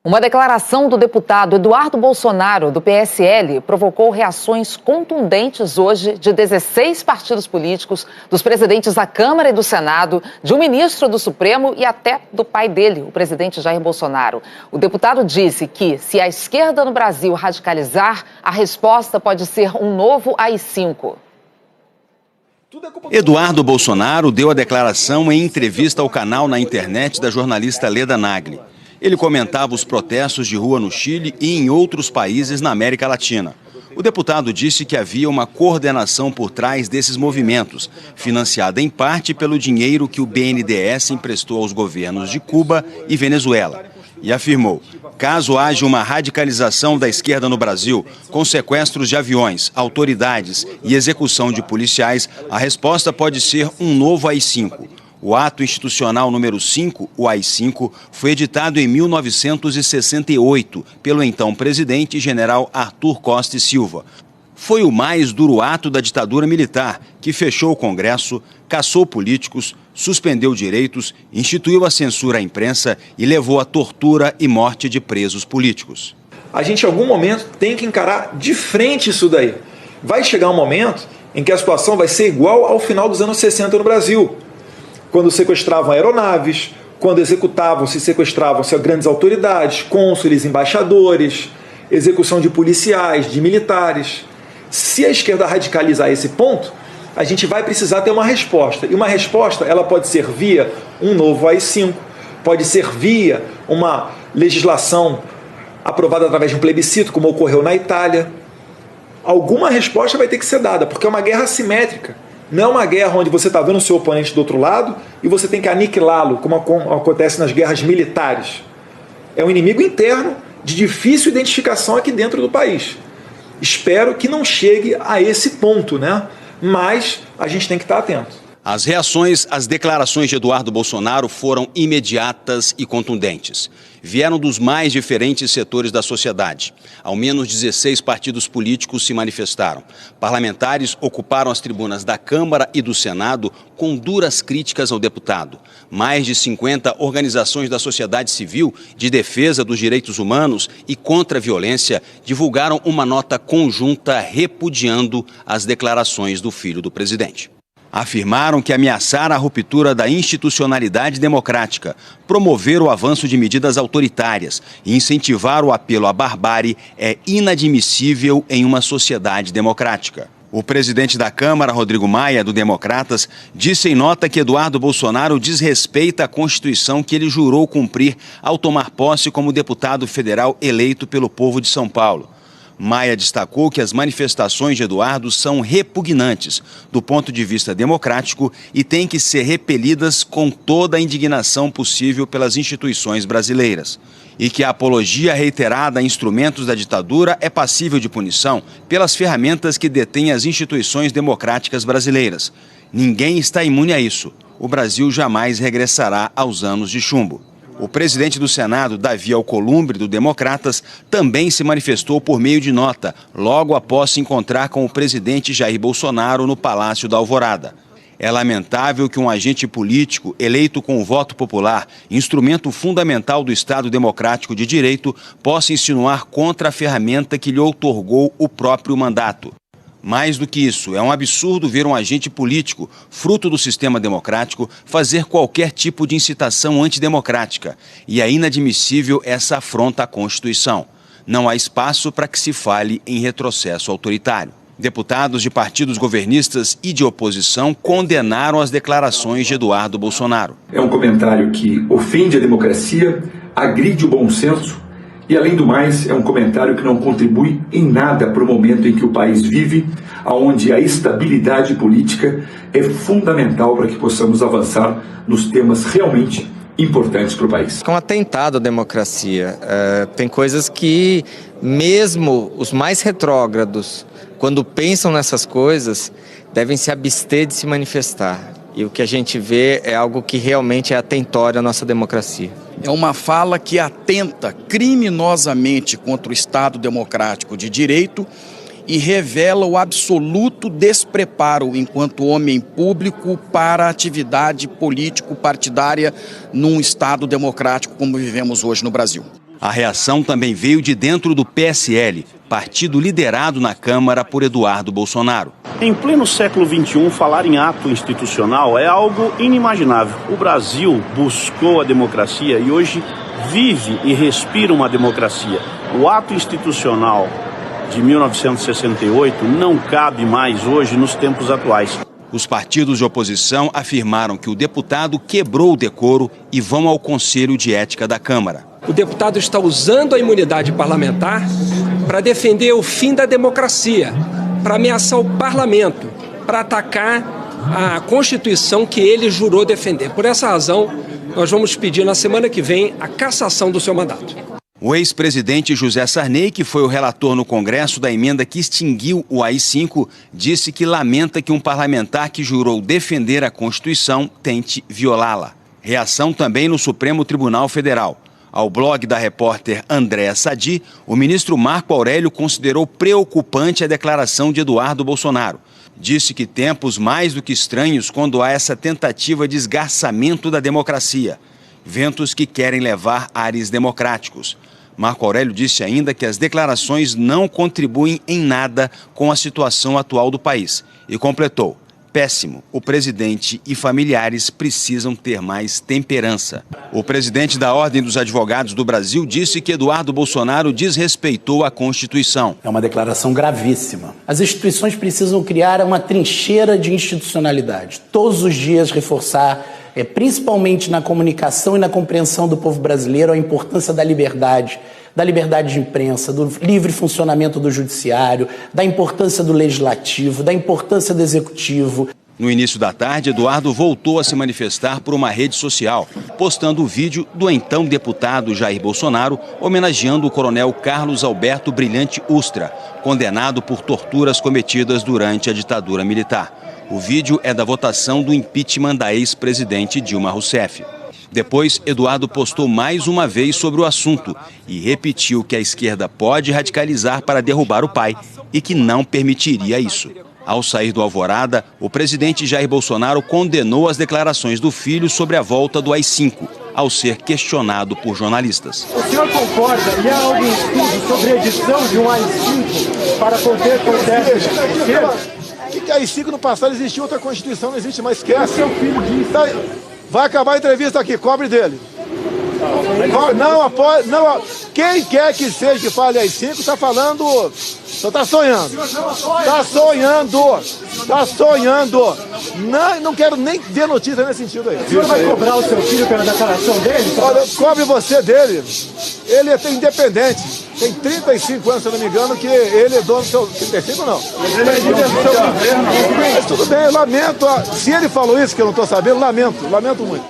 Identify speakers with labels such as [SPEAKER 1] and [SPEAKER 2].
[SPEAKER 1] Uma declaração do deputado Eduardo Bolsonaro, do PSL, provocou reações contundentes hoje de 16 partidos políticos, dos presidentes da Câmara e do Senado, de um ministro do Supremo e até do pai dele, o presidente Jair Bolsonaro. O deputado disse que, se a esquerda no Brasil radicalizar, a resposta pode ser um novo AI-5.
[SPEAKER 2] Eduardo Bolsonaro deu a declaração em entrevista ao canal na internet da jornalista Leda Nagli. Ele comentava os protestos de rua no Chile e em outros países na América Latina. O deputado disse que havia uma coordenação por trás desses movimentos, financiada em parte pelo dinheiro que o BNDES emprestou aos governos de Cuba e Venezuela. E afirmou, caso haja uma radicalização da esquerda no Brasil, com sequestros de aviões, autoridades e execução de policiais, a resposta pode ser um novo AI-5. O ato institucional número 5, o AI-5, foi editado em 1968 pelo então presidente general Arthur Costa e Silva. Foi o mais duro ato da ditadura militar, que fechou o Congresso, caçou políticos, suspendeu direitos, instituiu a censura à imprensa e levou à tortura e morte de presos políticos.
[SPEAKER 3] A gente, em algum momento, tem que encarar de frente isso daí. Vai chegar um momento em que a situação vai ser igual ao final dos anos 60 no Brasil, quando sequestravam aeronaves, quando sequestravam-se grandes autoridades, cônsules, embaixadores, execução de policiais, de militares. Se a esquerda radicalizar esse ponto, a gente vai precisar ter uma resposta. E uma resposta, ela pode ser via um novo AI-5, pode ser via uma legislação aprovada através de um plebiscito, como ocorreu na Itália. Alguma resposta vai ter que ser dada, porque é uma guerra assimétrica. Não é uma guerra onde você está vendo o seu oponente do outro lado e você tem que aniquilá-lo, como acontece nas guerras militares. É um inimigo interno de difícil identificação aqui dentro do país. Espero que não chegue a esse ponto, né? Mas a gente tem que estar atento.
[SPEAKER 2] As reações às declarações de Eduardo Bolsonaro foram imediatas e contundentes. Vieram dos mais diferentes setores da sociedade. Ao menos 16 partidos políticos se manifestaram. Parlamentares ocuparam as tribunas da Câmara e do Senado com duras críticas ao deputado. Mais de 50 organizações da sociedade civil, de defesa dos direitos humanos e contra a violência, divulgaram uma nota conjunta repudiando as declarações do filho do presidente. Afirmaram que ameaçar a ruptura da institucionalidade democrática, promover o avanço de medidas autoritárias e incentivar o apelo à barbárie é inadmissível em uma sociedade democrática. O presidente da Câmara, Rodrigo Maia, do Democratas, disse em nota que Eduardo Bolsonaro desrespeita a Constituição que ele jurou cumprir ao tomar posse como deputado federal eleito pelo povo de São Paulo. Maia destacou que as manifestações de Eduardo são repugnantes do ponto de vista democrático e têm que ser repelidas com toda a indignação possível pelas instituições brasileiras. E que a apologia reiterada a instrumentos da ditadura é passível de punição pelas ferramentas que detêm as instituições democráticas brasileiras. Ninguém está imune a isso. O Brasil jamais regressará aos anos de chumbo. O presidente do Senado, Davi Alcolumbre, do Democratas, também se manifestou por meio de nota, logo após se encontrar com o presidente Jair Bolsonaro no Palácio da Alvorada. É lamentável que um agente político eleito com o voto popular, instrumento fundamental do Estado Democrático de Direito, possa insinuar contra a ferramenta que lhe outorgou o próprio mandato. Mais do que isso, é um absurdo ver um agente político, fruto do sistema democrático, fazer qualquer tipo de incitação antidemocrática. E é inadmissível essa afronta à Constituição. Não há espaço para que se fale em retrocesso autoritário. Deputados de partidos governistas e de oposição condenaram as declarações de Eduardo Bolsonaro.
[SPEAKER 4] É um comentário que ofende a democracia, agride o bom senso, e, além do mais, é um comentário que não contribui em nada para o momento em que o país vive, onde a estabilidade política é fundamental para que possamos avançar nos temas realmente importantes para o país.
[SPEAKER 5] É um atentado à democracia. Tem coisas que, mesmo os mais retrógrados, quando pensam nessas coisas, devem se abster de se manifestar. E o que a gente vê é algo que realmente é atentório à nossa democracia.
[SPEAKER 6] É uma fala que atenta criminosamente contra o Estado democrático de direito e revela o absoluto despreparo enquanto homem público para a atividade político-partidária num Estado democrático como vivemos hoje no Brasil.
[SPEAKER 2] A reação também veio de dentro do PSL, partido liderado na Câmara por Eduardo Bolsonaro.
[SPEAKER 7] Em pleno século XXI, falar em ato institucional é algo inimaginável. O Brasil buscou a democracia e hoje vive e respira uma democracia. O ato institucional de 1968 não cabe mais hoje nos tempos atuais.
[SPEAKER 2] Os partidos de oposição afirmaram que o deputado quebrou o decoro e vão ao Conselho de Ética da Câmara.
[SPEAKER 8] O deputado está usando a imunidade parlamentar para defender o fim da democracia, para ameaçar o parlamento, para atacar a Constituição que ele jurou defender. Por essa razão, nós vamos pedir na semana que vem a cassação do seu mandato.
[SPEAKER 2] O ex-presidente José Sarney, que foi o relator no Congresso da emenda que extinguiu o AI-5, disse que lamenta que um parlamentar que jurou defender a Constituição tente violá-la. Reação também no Supremo Tribunal Federal. Ao blog da repórter Andréa Sadi, o ministro Marco Aurélio considerou preocupante a declaração de Eduardo Bolsonaro. Disse que tempos mais do que estranhos quando há essa tentativa de esgarçamento da democracia. Ventos que querem levar ares democráticos. Marco Aurélio disse ainda que as declarações não contribuem em nada com a situação atual do país. E completou: péssimo, o presidente e familiares precisam ter mais temperança. O presidente da Ordem dos Advogados do Brasil disse que Eduardo Bolsonaro desrespeitou a Constituição.
[SPEAKER 9] É uma declaração gravíssima. As instituições precisam criar uma trincheira de institucionalidade. Todos os dias reforçar, principalmente na comunicação e na compreensão do povo brasileiro, a importância da liberdade de imprensa, do livre funcionamento do judiciário, da importância do legislativo, da importância do executivo.
[SPEAKER 2] No início da tarde, Eduardo voltou a se manifestar por uma rede social, postando o vídeo do então deputado Jair Bolsonaro homenageando o coronel Carlos Alberto Brilhante Ustra, condenado por torturas cometidas durante a ditadura militar. O vídeo é da votação do impeachment da ex-presidente Dilma Rousseff. Depois, Eduardo postou mais uma vez sobre o assunto e repetiu que a esquerda pode radicalizar para derrubar o pai e que não permitiria isso. Ao sair do Alvorada, o presidente Jair Bolsonaro condenou as declarações do filho sobre a volta do AI-5, ao ser questionado por jornalistas.
[SPEAKER 10] O senhor concorda e há algum estudo sobre a edição de um AI-5 para conter protestos da esquerda?
[SPEAKER 11] Que AI-5 no passado existia outra Constituição, não existe mais, esquece.
[SPEAKER 10] Seu filho disse.
[SPEAKER 11] Vai acabar a entrevista aqui, cobre dele. Não, quem quer que seja que fale AI-5 está falando, só está sonhando. Está sonhando. Não quero nem ver notícia nesse sentido aí.
[SPEAKER 10] O senhor vai cobrar o seu filho pela declaração dele?
[SPEAKER 11] Olha, cobre você dele. Ele é independente. Tem 35 anos, se eu não me engano, que ele é dono do seu... 35 não. Ele é líder do seu governo. Mas tudo bem, lamento. Se ele falou isso que eu não estou sabendo, lamento muito.